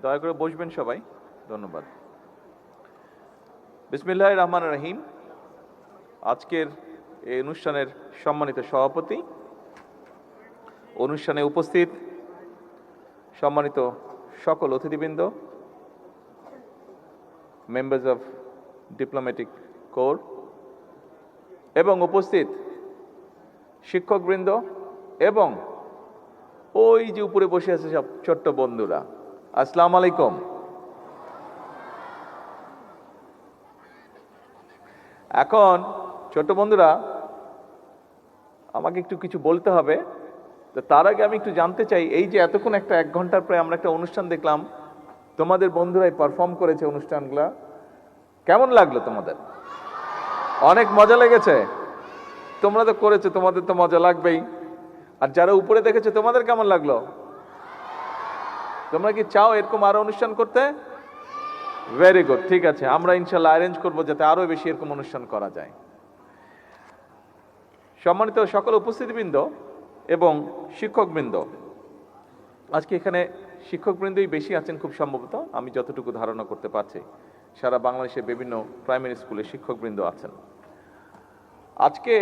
দয়া করে বসবেন সবাই। ধন্যবাদ। বিসমিল্লাহির রহমানির রহিম। আজকের এই অনুষ্ঠানের সম্মানিত সভাপতি, অনুষ্ঠানে উপস্থিত সম্মানিত সকল অতিথিবৃন্দ, মেম্বার্স অফ ডিপ্লোম্যাটিক কোর এবং উপস্থিত শিক্ষকবৃন্দ এবং ওই যে উপরে বসে আছে সব ছোট্ট বন্ধুরা, আসসালামু আলাইকুম। এখন ছোট বন্ধুরা, আমাকে একটু কিছু বলতে হবে। তো তার আগে আমি একটু জানতে চাই, এই যে এতক্ষণ একটা 1 ঘন্টার প্রায় আমরা একটা অনুষ্ঠান দেখলাম, তোমাদের বন্ধুরাই পারফর্ম করেছে অনুষ্ঠানগুলা, কেমন লাগলো তোমাদের? অনেক মজা লেগেছে? তোমরা তো করেছো, তোমাদের তো মজা লাগবেই। আর যারা উপরে দেখেছো, তোমাদের কেমন লাগলো? তোমরা কি চাও এরকম আরো অনুষ্ঠান করতে? ভেরি গুড, ঠিক আছে, আমরা ইনশাল্লাহ অ্যারেঞ্জ করবো যাতে আরো বেশি এরকম অনুষ্ঠান করা যায়। সম্মানিত সকল উপস্থিতিবৃন্দ এবং শিক্ষকবৃন্দ, আজকে এখানে শিক্ষকবৃন্দই বেশি আছেন খুব সম্ভবত, আমি যতটুকু ধারণা করতে পারছি। সারা বাংলাদেশে বিভিন্ন প্রাইমারি স্কুলে শিক্ষকবৃন্দ আছেন। আজকে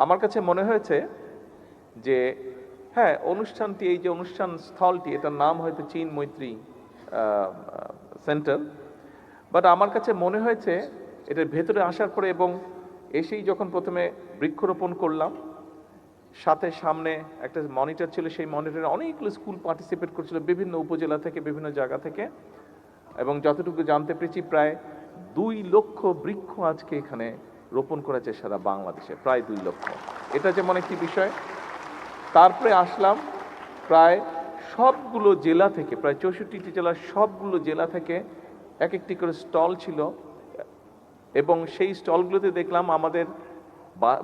আমার কাছে মনে হয়েছে যে হ্যাঁ, অনুষ্ঠানটি, এই যে অনুষ্ঠান স্থলটি, এটার নাম হয়তো চীন মৈত্রী সেন্টার, বাট আমার কাছে মনে হয়েছে এটার ভেতরে আসার পরে এবং এসেই যখন প্রথমে বৃক্ষরোপণ করলাম, সাথে সামনে একটা মনিটর ছিল, সেই মনিটরে অনেকগুলো স্কুল পার্টিসিপেট করছিল বিভিন্ন উপজেলা থেকে, বিভিন্ন জায়গা থেকে, এবং যতটুকু জানতে পেরেছি প্রায় 2 লক্ষ বৃক্ষ আজকে এখানে রোপণ করেছে সারা বাংলাদেশে, প্রায় 2 লক্ষ। এটা যেমন একটি বিষয়। তারপরে আসলাম প্রায় সবগুলো জেলা থেকে, প্রায় 64টি জেলার সবগুলো জেলা থেকে এক একটি করে স্টল ছিল, এবং সেই স্টলগুলোতে দেখলাম আমাদের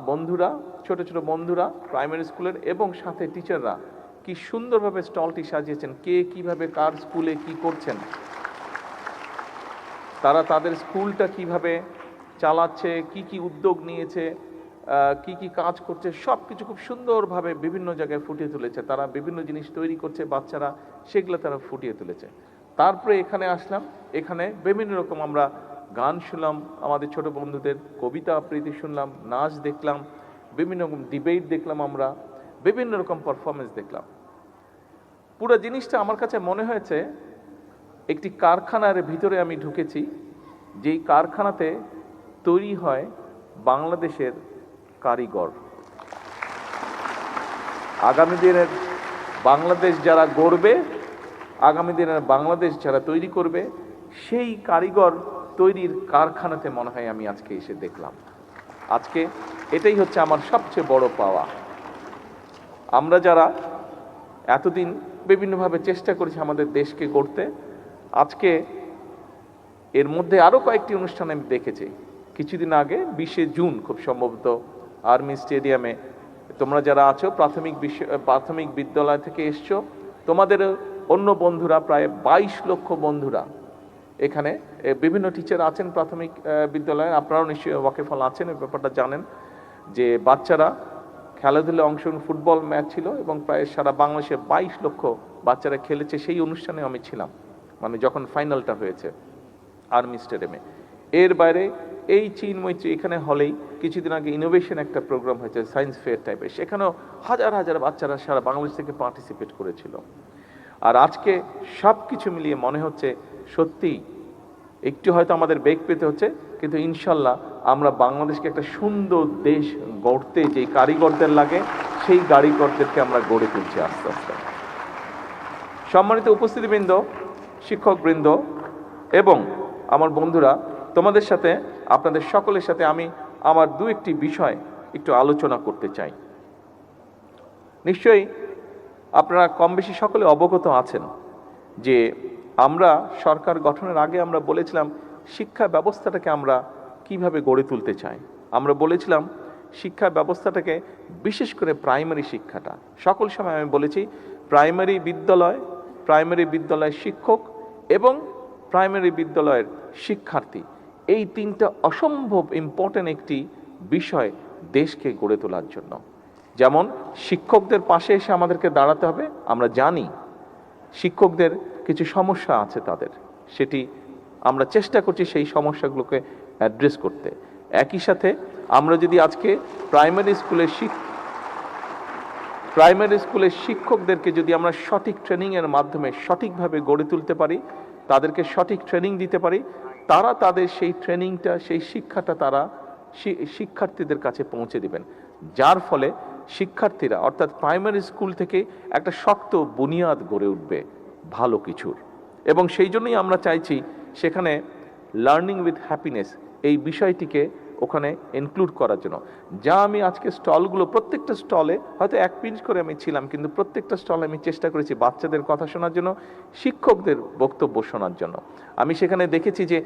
বন্ধুরা, ছোট ছোট বন্ধুরা প্রাইমারি স্কুলের এবং সাথে টিচাররা কি সুন্দরভাবে স্টলটি সাজিয়েছেন, কে কিভাবে কার স্কুলে কি করছেন, তারা তাদের স্কুলটা কিভাবে চালাচ্ছে, কি কি উদ্যোগ নিয়েছে, কি কি কাজ করছে, সব কিছু খুব সুন্দরভাবে বিভিন্ন জায়গায় ফুটিয়ে তুলেছে। তারা বিভিন্ন জিনিস তৈরি করছে, বাচ্চারা সেগুলো তারা ফুটিয়ে তুলেছে। তারপরে এখানে আসলাম, এখানে বিভিন্ন রকম আমরা গান শুনলাম, আমাদের ছোট বন্ধুদের কবিতা আবৃত্তি শুনলাম, নাচ দেখলাম, বিভিন্ন রকম ডিবেট দেখলাম, আমরা বিভিন্ন রকম পারফরমেন্স দেখলাম। পুরো জিনিসটা আমার কাছে মনে হয়েছে একটি কারখানার ভিতরে আমি ঢুকেছি, যেই কারখানাতে তৈরি হয় বাংলাদেশের কারিগর। আগামী দিনের বাংলাদেশ যারা গড়বে, আগামী দিনের বাংলাদেশ যারা তৈরি করবে, সেই কারিগর তৈরির কারখানাতে মনে হয় আমি আজকে এসে দেখলাম। আজকে এটাই হচ্ছে আমার সবচেয়ে বড় পাওয়া। আমরা যারা এতদিন বিভিন্নভাবে চেষ্টা করেছি আমাদের দেশকে গড়তে, আজকে এর মধ্যে আরও কয়েকটি অনুষ্ঠান আমি দেখেছি। কিছুদিন আগে 20শে জুন খুব সম্ভবত আর্মি স্টেডিয়ামে, তোমরা যারা আছো প্রাথমিক বিদ্যালয় থেকে এসছো, তোমাদের অন্য বন্ধুরা প্রায় 22 লক্ষ বন্ধুরা এখানে, বিভিন্ন টিচার আছেন প্রাথমিক বিদ্যালয়ে, আপনারাও নিশ্চয়ই ওয়াকিফল আছেন, এই ব্যাপারটা জানেন যে বাচ্চারা খেলাধুলায় অংশগ্রহণ, ফুটবল ম্যাচ ছিল এবং প্রায় সারা বাংলাদেশে 22 লক্ষ বাচ্চারা খেলেছে। সেই অনুষ্ঠানে আমি ছিলাম, মানে যখন ফাইনালটা হয়েছে আর্মি স্টেডিয়ামে। এর বাইরে এই চীন মৈত্রী এখানে হলেই কিছুদিন আগে ইনোভেশন একটা প্রোগ্রাম হয়েছে, সায়েন্স ফেয়ার টাইপের, সেখানেও হাজার হাজার বাচ্চারা সারা বাংলাদেশ থেকে পার্টিসিপেট করেছিল। আর আজকে সব কিছু মিলিয়ে মনে হচ্ছে সত্যিই একটু হয়তো আমাদের বেগ পেতে হচ্ছে, কিন্তু ইনশাল্লাহ আমরা বাংলাদেশকে একটা সুন্দর দেশ গড়তে যেই কারিগরদের লাগে, সেই কারিগরদেরকে আমরা গড়ে তুলছি আস্তে আস্তে। সম্মানিত উপস্থিতিবৃন্দ, শিক্ষকবৃন্দ এবং আমার বন্ধুরা, তোমাদের সাথে, আপনাদের সকলের সাথে আমি আমার 2-1টি বিষয় একটু আলোচনা করতে চাই। নিশ্চয়ই আপনারা কম বেশি সকলে অবগত আছেন যে আমরা সরকার গঠনের আগে আমরা বলেছিলাম শিক্ষা ব্যবস্থাটাকে আমরা কিভাবে গড়ে তুলতে চাই। আমরা বলেছিলাম শিক্ষা ব্যবস্থাটাকে, বিশেষ করে প্রাইমারি শিক্ষাটা, সকল সময় আমি বলেছি প্রাইমারি বিদ্যালয়ের শিক্ষক এবং প্রাইমারি বিদ্যালয়ের শিক্ষার্থী, এই 3টা অসম্ভব ইম্পর্টেন্ট একটি বিষয় দেশকে গড়ে তোলার জন্য। যেমন শিক্ষকদের পাশে এসে আমাদেরকে দাঁড়াতে হবে, আমরা জানি শিক্ষকদের কিছু সমস্যা আছে তাদের, সেটি আমরা চেষ্টা করছি সেই সমস্যাগুলোকে অ্যাড্রেস করতে। একই সাথে আমরা যদি আজকে প্রাইমারি স্কুলের শিক্ষকদেরকে যদি আমরা সঠিক ট্রেনিংয়ের মাধ্যমে সঠিকভাবে গড়ে তুলতে পারি, তাদেরকে সঠিক ট্রেনিং দিতে পারি, তারা তাদের সেই ট্রেনিংটা, সেই শিক্ষাটা তারা শিক্ষার্থীদের কাছে পৌঁছে দিবেন, যার ফলে শিক্ষার্থীরা অর্থাৎ প্রাইমারি স্কুল থেকে একটা শক্ত বুনিয়াদ গড়ে উঠবে ভালো কিছুর। এবং সেই জন্যই আমরা চাইছি সেখানে লার্নিং উইথ হ্যাপিনেস এই বিষয়টিকে ওখানে ইনক্লুড করার জন্য। যা আমি আজকে স্টলগুলো, প্রত্যেকটা স্টলে হয়তো এক পিঞ্চ করে আমি ছিলাম, কিন্তু প্রত্যেকটা স্টলে আমি চেষ্টা করেছি বাচ্চাদের কথা শোনার জন্য, শিক্ষকদের বক্তব্য শোনার জন্য। আমি সেখানে দেখেছি যে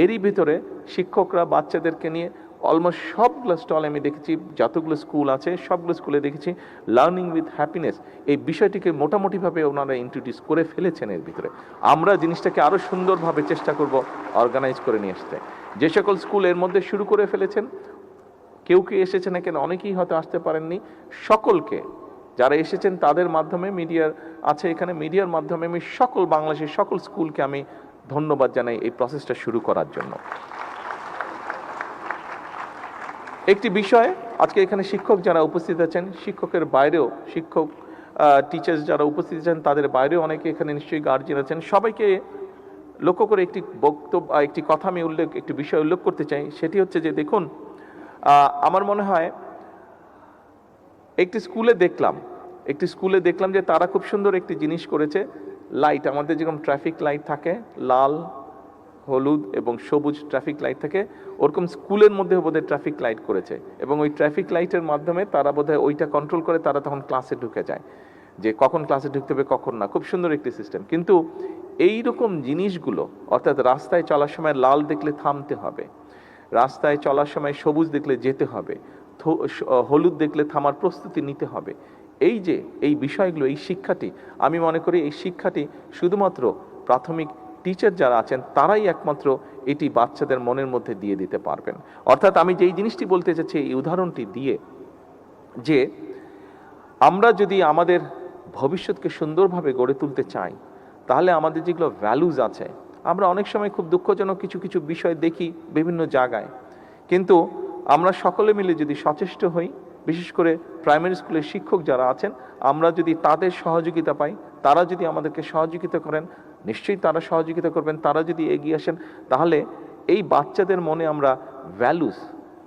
এরই ভিতরে শিক্ষকরা বাচ্চাদেরকে নিয়ে অলমোস্ট সবগুলো স্টল আমি দেখেছি, যতগুলো স্কুল আছে সবগুলো স্কুলে দেখেছি লার্নিং উইথ হ্যাপিনেস এই বিষয়টিকে মোটামুটিভাবে ওনারা ইন্ট্রোডিউস করে ফেলেছেন এর ভিতরে। আমরা জিনিসটাকে আরও সুন্দরভাবে চেষ্টা করব অর্গানাইজ করে নিয়ে আসতে। যে সকল স্কুল এর মধ্যে শুরু করে ফেলেছেন, কেউ এসেছেন না কেন, অনেকেই হয়তো আসতে পারেননি, সকলকে যারা এসেছেন তাদের মাধ্যমে, মিডিয়ার আছে এখানে, মিডিয়ার মাধ্যমে আমি সকল বাংলাদেশের সকল স্কুলকে আমি ধন্যবাদ জানাই এই প্রসেসটা শুরু করার জন্য। একটি বিষয়, আজকে এখানে শিক্ষক যারা উপস্থিত আছেন, শিক্ষকের বাইরেও টিচার্স যারা উপস্থিত আছেন তাদের বাইরেও অনেকে এখানে নিশ্চয়ই গার্জিয়ান আছেন, সবাইকে লক্ষ্য করে একটি কথা আমি একটি বিষয় উল্লেখ করতে চাই। সেটি হচ্ছে যে দেখুন, আমার মনে হয় একটি স্কুলে দেখলাম যে তারা খুব সুন্দর একটি জিনিস করেছে। লাইট, আমাদের যেরকম ট্রাফিক লাইট থাকে, লাল, হলুদ এবং সবুজ ট্রাফিক লাইট থাকে, ওরকম স্কুলের মধ্যে বোধহয় ট্রাফিক লাইট করেছে, এবং ওই ট্রাফিক লাইটের মাধ্যমে তারা বোধহয় ওইটা কন্ট্রোল করে, তারা তখন ক্লাসে ঢুকে যায়, যে কখন ক্লাসে ঢুকতে হবে কখন না। খুব সুন্দর একটি সিস্টেম। কিন্তু এই রকম জিনিসগুলো, অর্থাৎ রাস্তায় চলার সময় লাল দেখলে থামতে হবে, রাস্তায় চলার সময় সবুজ দেখলে যেতে হবে, হলুদ দেখলে থামার প্রস্তুতি নিতে হবে, এই বিষয়গুলো, এই শিক্ষাটি, আমি মনে করি এই শিক্ষাটি শুধুমাত্র প্রাথমিক টিচার যারা আছেন তারাই একমাত্র এটি বাচ্চাদের মনের মধ্যে দিয়ে দিতে পারবেন। অর্থাৎ আমি যেই জিনিসটি বলতে চাচ্ছি এই উদাহরণটি দিয়ে, যে আমরা যদি আমাদের ভবিষ্যৎকে সুন্দরভাবে গড়ে তুলতে চাই, তাহলে আমাদের যেগুলো ভ্যালুজ আছে, আমরা অনেক সময় খুব দুঃখজনক কিছু বিষয় দেখি বিভিন্ন জায়গায়, কিন্তু আমরা সকলে মিলে যদি সচেষ্ট হই, বিশেষ করে প্রাইমারি স্কুলের শিক্ষক যারা আছেন, আমরা যদি তাদের সহযোগিতা পাই, তারা যদি আমাদেরকে সহযোগিতা করেন, নিশ্চয়ই তারা সহযোগিতা করবেন, তারা যদি এগিয়ে আসেন, তাহলে এই বাচ্চাদের মনে আমরা ভ্যালুস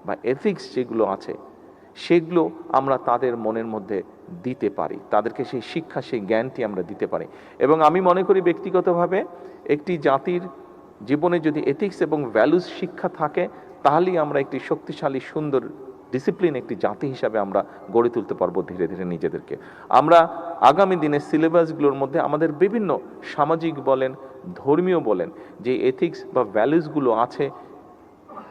বা এথিক্স যেগুলো আছে সেগুলো আমরা তাদের মনের মধ্যে দিতে পারি, তাদেরকে সেই শিক্ষা, সেই জ্ঞানটি আমরা দিতে পারি। এবং আমি মনে করি ব্যক্তিগতভাবে একটি জাতির জীবনে যদি এথিক্স এবং ভ্যালুস শিক্ষা থাকে, তাহলেই আমরা একটি শক্তিশালী, সুন্দর, ডিসিপ্লিন একটি জাতি হিসাবে আমরা গড়ে তুলতে পারবো ধীরে ধীরে নিজেদেরকে। আমরা আগামী দিনের সিলেবাসগুলোর মধ্যে আমাদের বিভিন্ন সামাজিক বলেন, ধর্মীয় বলেন, যে এথিক্স বা ভ্যালুসগুলো আছে,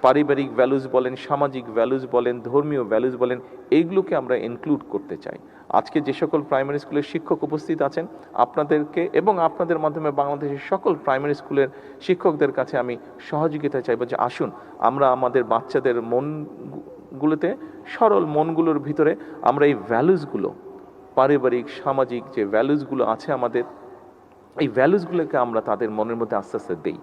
পারিবারিক ভ্যালুস বলেন, সামাজিক ভ্যালুস বলেন, ধর্মীয় ভ্যালুস বলেন, এইগুলোকে আমরা ইনক্লুড করতে চাই। আজকে যে সকল প্রাইমারি স্কুলের শিক্ষক উপস্থিত আছেন, আপনাদেরকে এবং আপনাদের মাধ্যমে বাংলাদেশের সকল প্রাইমারি স্কুলের শিক্ষকদের কাছে আমি সহযোগিতা চাইব যে আসুন আমরা আমাদের বাচ্চাদের মনগুলোতে, সরল মনগুলোর ভিতরে আমরা এই ভ্যালুসগুলো, পারিবারিক, সামাজিক যে ভ্যালুসগুলো আছে আমাদের, এই ভ্যালুসগুলোকে আমরা তাদের মনের মধ্যে আস্তে আস্তে দেই।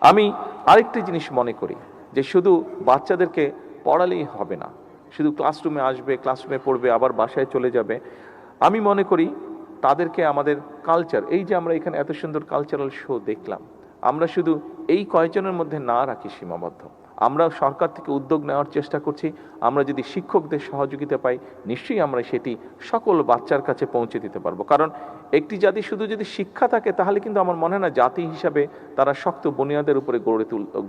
আমি আরেকটি জিনিস মনে করি যে শুধু বাচ্চাদেরকে পড়ালেই হবে না, শুধু ক্লাসরুমে আসবে, ক্লাসরুমে পড়বে, আবার বাসায় চলে যাবে। আমি মনে করি তাদেরকে আমাদের কালচার, এই যে আমরা এখানে এত সুন্দর কালচারাল শো দেখলাম, আমরা শুধু এই কয়েকজনের মধ্যে না রাখি সীমাবদ্ধ, আমরা সরকার থেকে উদ্যোগ নেওয়ার চেষ্টা করছি। আমরা যদি শিক্ষকদের সহযোগিতা পাই, নিশ্চয়ই আমরা সেটি সকল বাচ্চার কাছে পৌঁছে দিতে পারবো। কারণ একটি জাতি শুধু যদি শিক্ষা থাকে, তাহলে কিন্তু আমার মনে হয় না জাতি হিসাবে তারা শক্ত বুনিয়াদের উপরে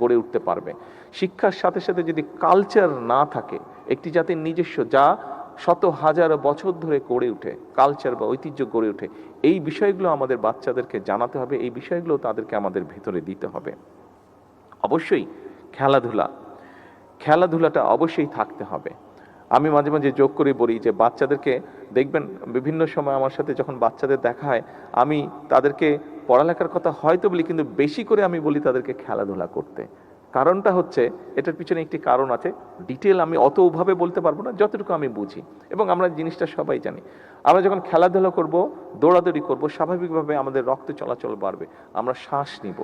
গড়ে উঠতে পারবে। শিক্ষার সাথে সাথে যদি কালচার না থাকে, একটি জাতির নিজস্ব, যা শত হাজার বছর ধরে গড়ে উঠে, কালচার বা ঐতিহ্য গড়ে ওঠে, এই বিষয়গুলো আমাদের বাচ্চাদেরকে জানাতে হবে, এই বিষয়গুলো তাদেরকে আমাদের ভিতরে দিতে হবে। অবশ্যই খেলাধুলাটা অবশ্যই থাকতে হবে। আমি মাঝে মাঝে যোগ করে বলি যে বাচ্চাদেরকে দেখবেন, বিভিন্ন সময় আমার সাথে যখন বাচ্চাদের দেখা হয়, আমি তাদেরকে পড়ালেখার কথা হয়তো বলি, কিন্তু বেশি করে আমি বলি তাদেরকে খেলাধুলা করতে। কারণটা হচ্ছে, এটার পিছনে একটি কারণ আছে, ডিটেল আমি অতভাবে বলতে পারবো না, যতটুকু আমি বুঝি এবং আমরা জিনিসটা সবাই জানি। আমরা যখন খেলাধুলা করব, দৌড়াদৌড়ি করব, স্বাভাবিকভাবে আমাদের রক্ত চলাচল বাড়বে, আমরা শ্বাস নিব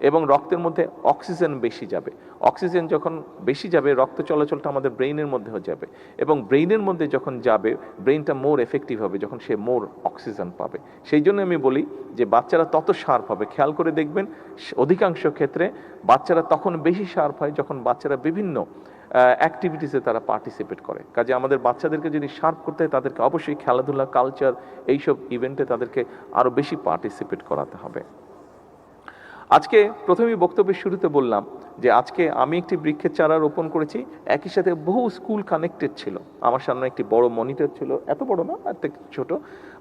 এবং রক্তের মধ্যে অক্সিজেন বেশি যাবে। অক্সিজেন যখন বেশি যাবে, রক্ত চলাচলটা আমাদের ব্রেইনের মধ্যে যাবে এবং ব্রেইনের মধ্যে যখন যাবে, ব্রেইনটা মোর এফেক্টিভ হবে যখন সে মোর অক্সিজেন পাবে। সেই জন্য আমি বলি যে বাচ্চারা তত শার্প হবে। খেয়াল করে দেখবেন অধিকাংশ ক্ষেত্রে বাচ্চারা তখন বেশি শার্প হয় যখন বাচ্চারা বিভিন্ন অ্যাক্টিভিটিসে তারা পার্টিসিপেট করে। কাজে আমাদের বাচ্চাদেরকে যদি শার্প করতে হয়, তাদেরকে অবশ্যই খেলাধুলা, কালচার, এইসব ইভেন্টে তাদেরকে আরও বেশি পার্টিসিপেট করাতে হবে। আজকে প্রথমেই বক্তব্যের শুরুতে বললাম যে আজকে আমি একটি বৃক্ষের চারা রোপণ করেছি, একই সাথে বহু স্কুল কানেক্টেড ছিল। আমার সামনে একটি বড় মনিটর ছিল, এত বড় না, একটা ছোট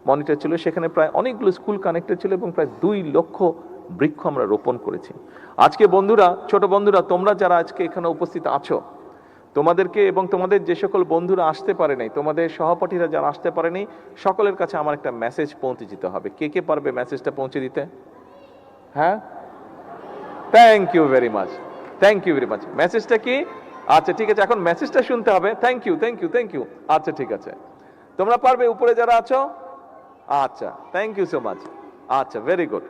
মনিটর ছিল, সেখানে প্রায় অনেকগুলো স্কুল কানেক্টেড ছিল এবং প্রায় 2 লক্ষ বৃক্ষ আমরা রোপণ করেছি। আজকে বন্ধুরা, ছোট বন্ধুরা, তোমরা যারা আজকে এখানে উপস্থিত আছো, তোমাদেরকে এবং তোমাদের যে সকল বন্ধুরা আসতে পারে নাই, তোমাদের সহপাঠীরা যারা আসতে পারেনি, সকলের কাছে আমার একটা মেসেজ পৌঁছে দিতে হবে। কে কে পারবে মেসেজটা পৌঁছে দিতে? হ্যাঁ, thank you very much, thank you very much. মেসেজটা কি? আচ্ছা ঠিক আছে, এখন মেসেজটা শুনতে হবে। Thank you, thank you, thank you. আচ্ছা ঠিক আছে, তোমরা পারবে উপরে যারা আছো? আচ্ছা, থ্যাংক ইউ সো মাচ। আচ্ছা, ভেরি গুড।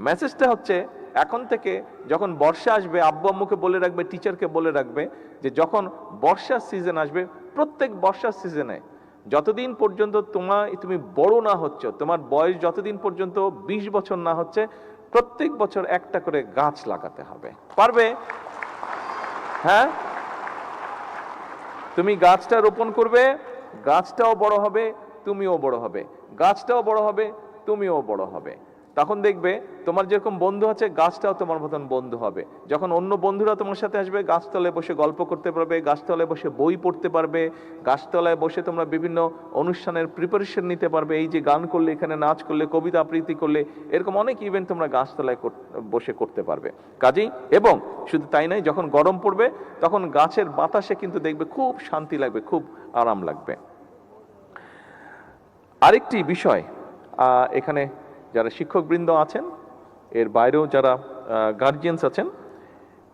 মেসেজটা হচ্ছে, এখন থেকে যখন বর্ষা আসবে, আব্বু আম্মুকে বলে রাখবে, টিচারকে বলে রাখবে যে যখন বর্ষার সিজন আসবে, প্রত্যেক বর্ষার সিজনে যতদিন পর্যন্ত তুমি বড় না হচ্ছ, তোমার বয়স যতদিন পর্যন্ত 20 বছর না হচ্ছে, প্রত্যেক বছর একটা করে গাছ লাগাতে হবে। পারবে? হ্যাঁ, তুমি গাছটা রোপণ করবে, গাছটাও বড় হবে, তুমিও বড় হবে, গাছটাও বড় হবে, তুমিও বড় হবে। তখন দেখবে তোমার যেরকম বন্ধু আছে, গাছটাও তোমার মতন বন্ধু হবে। যখন অন্য বন্ধুরা তোমার সাথে আসবে, গাছতলায় বসে গল্প করতে পারবে, গাছতলায় বসে বই পড়তে পারবে, গাছতলায় বসে তোমরা বিভিন্ন অনুষ্ঠানের প্রিপারেশন নিতে পারবে। এই যে গান করলে, এখানে নাচ করলে, কবিতা আবৃত্তি করলে, এরকম অনেক ইভেন্ট তোমরা গাছতলায় বসে করতে পারবে। কাজেই, এবং শুধু তাই নয়, যখন গরম পড়বে তখন গাছের বাতাসে কিন্তু দেখবে খুব শান্তি লাগবে, খুব আরাম লাগবে। আরেকটি বিষয়, এখানে যারা শিক্ষকবৃন্দ আছেন, এর বাইরেও যারা গার্জিয়ানস আছেন,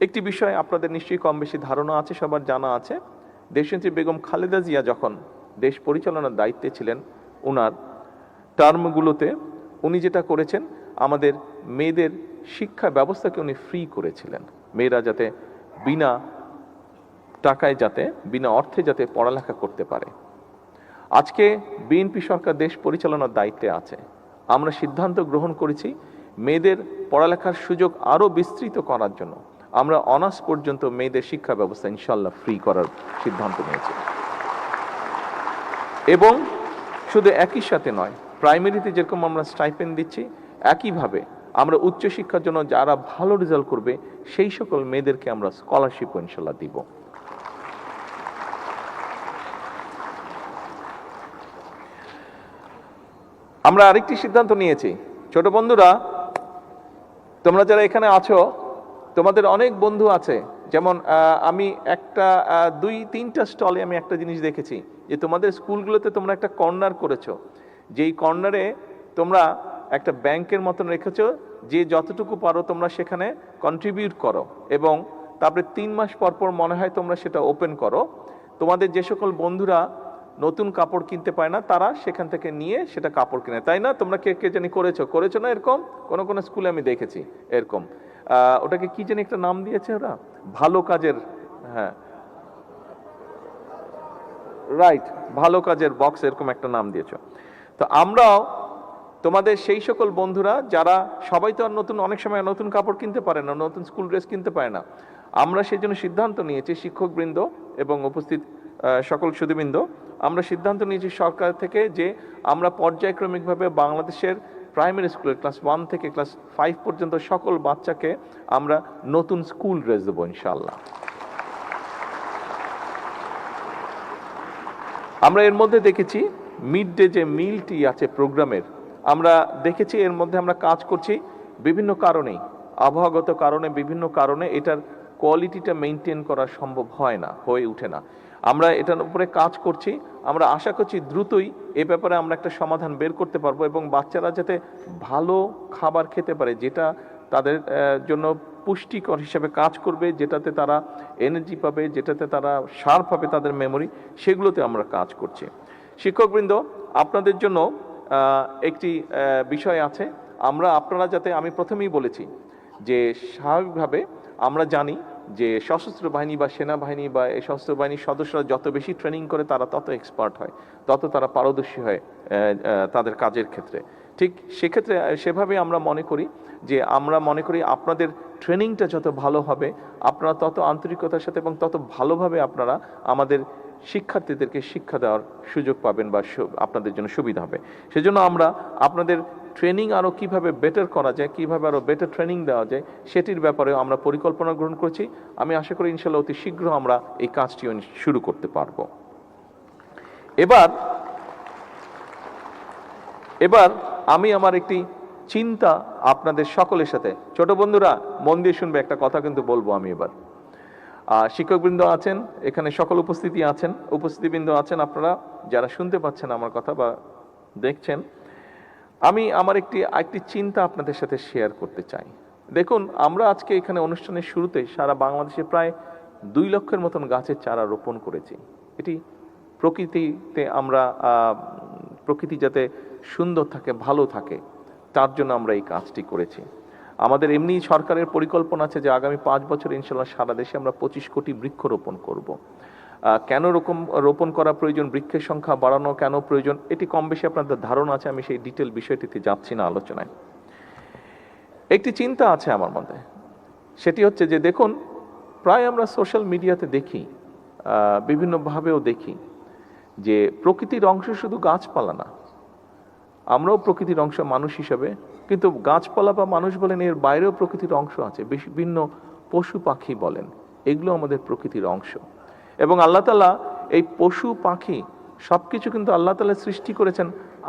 একটি বিষয় আপনাদের নিশ্চয়ই কম বেশি ধারণা আছে, সবার জানা আছে। দেশনেত্রী বেগম খালেদা জিয়া যখন দেশ পরিচালনার দায়িত্বে ছিলেন, ওনার টার্মগুলোতে উনি যেটা করেছেন, আমাদের মেয়েদের শিক্ষা ব্যবস্থাকে উনি ফ্রি করেছিলেন। মেয়েরা যাতে বিনা টাকায়, যাতে বিনা অর্থে যাতে পড়ালেখা করতে পারে। আজকে বিএনপি সরকার দেশ পরিচালনার দায়িত্বে আছে। আমরা সিদ্ধান্ত গ্রহণ করেছি মেয়েদের পড়ালেখার সুযোগ আরও বিস্তৃত করার জন্য। আমরা অনার্স পর্যন্ত মেয়েদের শিক্ষা ব্যবস্থা ইনশাল্লাহ ফ্রি করার সিদ্ধান্ত নিয়েছি। এবং শুধু একই সাথে নয়, প্রাইমারিতে যেরকম আমরা স্টাইপেন্ড দিচ্ছি, একইভাবে আমরা উচ্চশিক্ষার জন্য যারা ভালো রেজাল্ট করবে সেই সকল মেয়েদেরকে আমরা স্কলারশিপও ইনশাল্লাহ দিব। আমরা আরেকটি সিদ্ধান্ত নিয়েছি, ছোট বন্ধুরা, তোমরা যারা এখানে আছো, তোমাদের অনেক বন্ধু আছে, যেমন আমি একটা 2-3টা স্টলে আমি একটা জিনিস দেখেছি যে তোমাদের স্কুলগুলোতে তোমরা একটা কর্নার করেছো, যেই কর্নারে তোমরা একটা ব্যাংকের মতন রেখেছো, যে যতটুকু পারো তোমরা সেখানে কন্ট্রিবিউট করো এবং তারপরে 3 মাস পর পর মনে হয় তোমরা সেটা ওপেন করো। তোমাদের যে সকল বন্ধুরা নতুন কাপড় কিনতে পায় না, তারা সেখান থেকে নিয়ে সেটা কাপড় কিনে, তাই না? তোমরা কে কে জানি করেছো না এরকম? কোন স্কুলে আমি দেখেছি এরকম। ওটাকে কি জানি একটা নাম দিয়েছে ওরা, ভালো কাজের, হ্যাঁ রাইট, ভালো কাজের বক্স, এরকম একটা নাম দিয়েছো। তো আমরাও তোমাদের সেই সকল বন্ধুরা যারা, সবাই তো আর অনেক সময় নতুন কাপড় কিনতে পারে না, নতুন স্কুল ড্রেস কিনতে পারে না, আমরা সেই জন্য সিদ্ধান্ত নিয়েছি, শিক্ষকবৃন্দ এবং উপস্থিত সকল সুধীবৃন্দ, আমরা সিদ্ধান্ত নিয়েছি সরকার থেকে যে আমরা পর্যায়ক্রমিকভাবে বাংলাদেশের প্রাইমারি স্কুলের ক্লাস 1 থেকে ক্লাস 5 পর্যন্ত সকল বাচ্চাকে আমরা নতুন স্কুল ড্রেস দেবো ইনশাআল্লাহ। আমরা এর মধ্যে দেখেছি মিড ডে যে মিলটি আছে প্রোগ্রামের, আমরা দেখেছি এর মধ্যে আমরা কাজ করছি বিভিন্ন কারণেই, আবহাওয়াগত কারণে, বিভিন্ন কারণে এটার কোয়ালিটিটা মেনটেন করা সম্ভব হয় না, হয়ে ওঠে না। আমরা এটার উপরে কাজ করছি, আমরা আশা করছি দ্রুতই এ ব্যাপারে আমরা একটা সমাধান বের করতে পারবো এবং বাচ্চারা যাতে ভালো খাবার খেতে পারে, যেটা তাদের জন্য পুষ্টিকর হিসেবে কাজ করবে, যেটাতে তারা এনার্জি পাবে, যেটাতে তারা সার পাবে তাদের মেমোরি, সেগুলোতে আমরা কাজ করছি। শিক্ষকবৃন্দ, আপনাদের জন্য একটি বিষয় আছে। আপনারা যাতে, আমি প্রথমেই বলেছি যে স্বাভাবিকভাবে আমরা জানি যে সশস্ত্র বাহিনী বা সেনাবাহিনী বা এই সশস্ত্র বাহিনীর সদস্যরা যত বেশি ট্রেনিং করে তারা তত এক্সপার্ট হয়, তত তারা পারদর্শী হয় তাদের কাজের ক্ষেত্রে। ঠিক সেক্ষেত্রে সেভাবে আমরা মনে করি যে আপনাদের ট্রেনিংটা যত ভালো হবে, আপনারা তত আন্তরিকতার সাথে এবং তত ভালোভাবে আপনারা আমাদের শিক্ষার্থীদেরকে শিক্ষা দেওয়ার সুযোগ পাবেন বা আপনাদের জন্য সুবিধা হবে। সেজন্য আমরা আপনাদের ট্রেনিং আরও কীভাবে বেটার করা যায়, কীভাবে আরও বেটার ট্রেনিং দেওয়া যায়, সেটির ব্যাপারেও আমরা পরিকল্পনা গ্রহণ করছি। আমি আশা করি ইনশাল্লাহ অতি শীঘ্র আমরা এই কাজটি শুরু করতে পারব। এবার আমি আমার একটি চিন্তা আপনাদের সকলের সাথে, ছোট বন্ধুরা মন দিয়ে শুনবে, একটা কথা কিন্তু বলবো আমি এবার। শিক্ষকবৃন্দ আছেন এখানে, সকল উপস্থিতিবৃন্দ আছেন, আপনারা যারা শুনতে পাচ্ছেন আমার কথা বা দেখছেন, আমি আমার একটি চিন্তা আপনাদের সাথে শেয়ার করতে চাই। দেখুন, আমরা আজকে এখানে অনুষ্ঠানের শুরুতে সারা বাংলাদেশে প্রায় 2 লক্ষের মতন গাছের চারা রোপণ করেছি। এটি প্রকৃতিতে আমরা প্রকৃতি যাতে সুন্দর থাকে, ভালো থাকে, তার জন্য আমরা এই কাজটি করেছি। আমাদের এমনি সরকারের পরিকল্পনা আছে যে আগামী 5 বছর ইনশাল্লাহ সারা দেশে আমরা 25 কোটি বৃক্ষ রোপণ করব। কেন রোপণ করা প্রয়োজন, বৃক্ষের সংখ্যা বাড়ানো কেন প্রয়োজন, এটি কম বেশি আপনাদের ধারণা আছে, আমি সেই ডিটেল বিষয়টিতে যাচ্ছি না আলোচনায়। একটি চিন্তা আছে আমার মধ্যে, সেটি হচ্ছে যে দেখুন, প্রায় আমরা সোশ্যাল মিডিয়াতে দেখি, বিভিন্নভাবেও দেখি যে প্রকৃতির অংশ শুধু গাছপালা না, আমরাও প্রকৃতির অংশ মানুষ হিসাবে, কিন্তু গাছপালা বা মানুষ বলেন, এর বাইরেও প্রকৃতির অংশ আছে, বিভিন্ন পশু পাখি বলেন, এগুলো আমাদের প্রকৃতির অংশ। এবং আল্লাহ তাআলা এই পশু পাখি সবকিছু কিন্তু আল্লাহ তাআলা সৃষ্টি করেছেন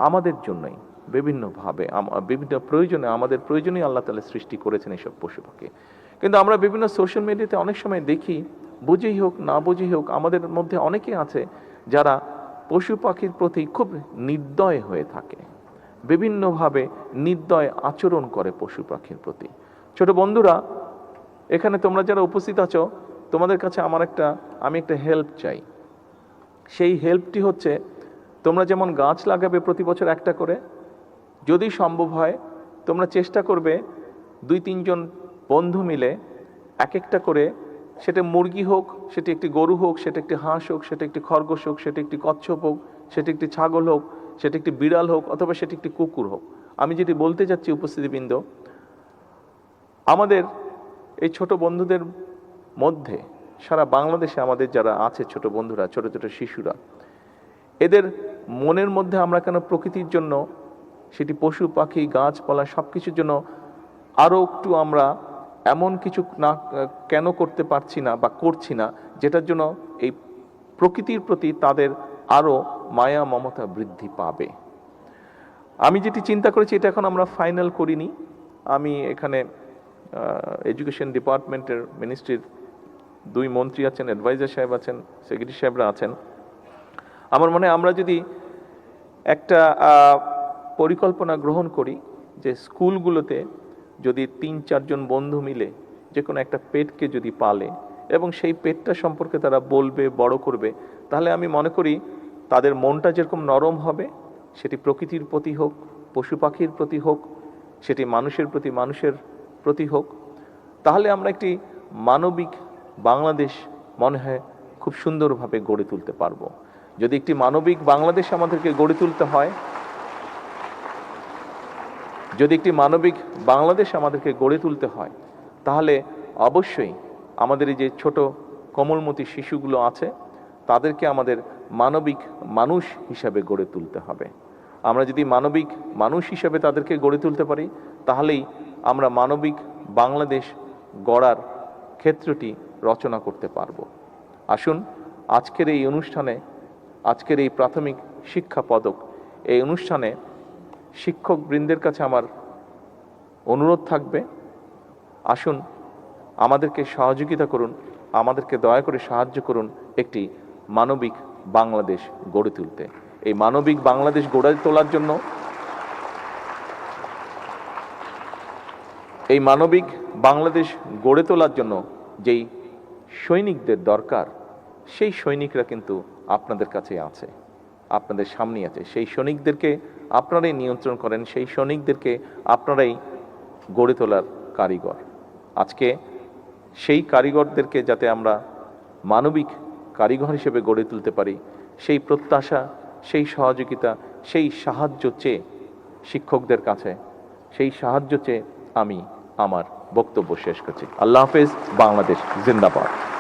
আমাদের জন্যই, বিভিন্নভাবে বিভিন্ন প্রয়োজনে, আমাদের প্রয়োজনেই আল্লাহ তাআলা সৃষ্টি করেছেন এইসব পশু পাখি। কিন্তু আমরা বিভিন্ন সোশ্যাল মিডিয়াতে অনেক সময় দেখি, বুঝেই হোক না বুঝেই হোক, আমাদের মধ্যে অনেকে আছে যারা পশু পাখির প্রতি খুব নির্দয় হয়ে থাকে, বিভিন্নভাবে নির্দয় আচরণ করে পশু পাখির প্রতি। ছোট বন্ধুরা, এখানে তোমরা যারা উপস্থিত আছো, তোমাদের কাছে আমি একটা হেল্প চাই। সেই হেল্পটি হচ্ছে, তোমরা যেমন গাছ লাগাবে প্রতি বছর একটা করে, যদি সম্ভব হয় তোমরা চেষ্টা করবে 2-3 জন বন্ধু মিলে এক একটা করে, সেটা মুরগি হোক, সেটা একটি গরু হোক, সেটা একটি হাঁস হোক, সেটা একটি খরগোশ হোক, সেটা একটি কচ্ছপ হোক, সেটা একটি ছাগল হোক, সেটা একটি বিড়াল হোক, অথবা সেটা একটি কুকুর হোক। আমি যেটি বলতে যাচ্ছি উপস্থিতিবৃন্দ, আমাদের এই ছোট বন্ধুদের মধ্যে সারা বাংলাদেশে আমাদের যারা আছে ছোট বন্ধুরা, ছোট ছোট শিশুরা, এদের মনের মধ্যে আমরা কেন প্রকৃতির জন্য, সেটি পশু পাখি গাছপালা সব কিছুর জন্য আরও একটু আমরা এমন কিছু না কেন করতে পারছি না বা করছি না, যেটার জন্য এই প্রকৃতির প্রতি তাদের আরও মায়া মমতা বৃদ্ধি পাবে। আমি যেটি চিন্তা করেছি, এটা এখন আমরা ফাইনাল করিনি। আমি এখানে এডুকেশন ডিপার্টমেন্টের মিনিস্ট্রির 2 মন্ত্রী আছেন, অ্যাডভাইজার সাহেব আছেন, সেক্রেটারি সাহেবরা আছেন। আমার মনে হয় আমরা যদি একটা পরিকল্পনা গ্রহণ করি যে স্কুলগুলোতে যদি 3-4 জন বন্ধু মিলে যে কোনো একটা পেটকে যদি পালে এবং সেই পেটটা সম্পর্কে তারা বলবে, বড় করবে, তাহলে আমি মনে করি তাদের মনটা যেরকম নরম হবে, সেটি প্রকৃতির প্রতি হোক, পশু পাখির প্রতি হোক, সেটি মানুষের প্রতি হোক, তাহলে আমরা একটি মানবিক বাংলাদেশ মনে হয় খুব সুন্দরভাবে গড়ে তুলতে পারবো। যদি একটি মানবিক বাংলাদেশ আমাদেরকে গড়ে তুলতে হয়, তাহলে অবশ্যই আমাদের এই যে ছোট কোমলমতি শিশুগুলো আছে, তাদেরকে আমাদের মানবিক মানুষ হিসাবে গড়ে তুলতে হবে। আমরা যদি মানবিক মানুষ হিসাবে তাদেরকে গড়ে তুলতে পারি, তাহলেই আমরা মানবিক বাংলাদেশ গড়ার ক্ষেত্রটি রচনা করতে পারব। আসুন, আজকের এই অনুষ্ঠানে, আজকের এই প্রাথমিক শিক্ষা পদক এই অনুষ্ঠানে শিক্ষক বৃন্দের কাছে আমার অনুরোধ থাকবে, আসুন আমাদেরকে সহযোগিতা করুন, আমাদেরকে দয়া করে সাহায্য করুন একটি মানবিক বাংলাদেশ গড়ে তুলতে। এই মানবিক বাংলাদেশ গড়ে তোলার জন্য এই মানবিক বাংলাদেশ গড়ে তোলার জন্য যেই সৈনিকদের দরকার, সেই সৈনিকরা কিন্তু আপনাদের কাছে আছে, আপনাদের সামনেই আছে। সেই সৈনিকদেরকে আপনারাই নিয়ন্ত্রণ করেন, সেই সৈনিকদেরকে আপনারাই গড়ে তোলার কারিগর। আজকে সেই কারিগরদেরকে যাতে আমরা মানবিক কারিগর হিসেবে গড়ে তুলতে পারি, সেই প্রত্যাশা, সেই সহযোগিতা, সেই সাহায্য চেয়ে শিক্ষকদের কাছে, সেই সাহায্য চেয়ে আমি আমার বক্তব্য শেষ করছি। আল্লাহ হাফেজ। বাংলাদেশ জিন্দাবাদ।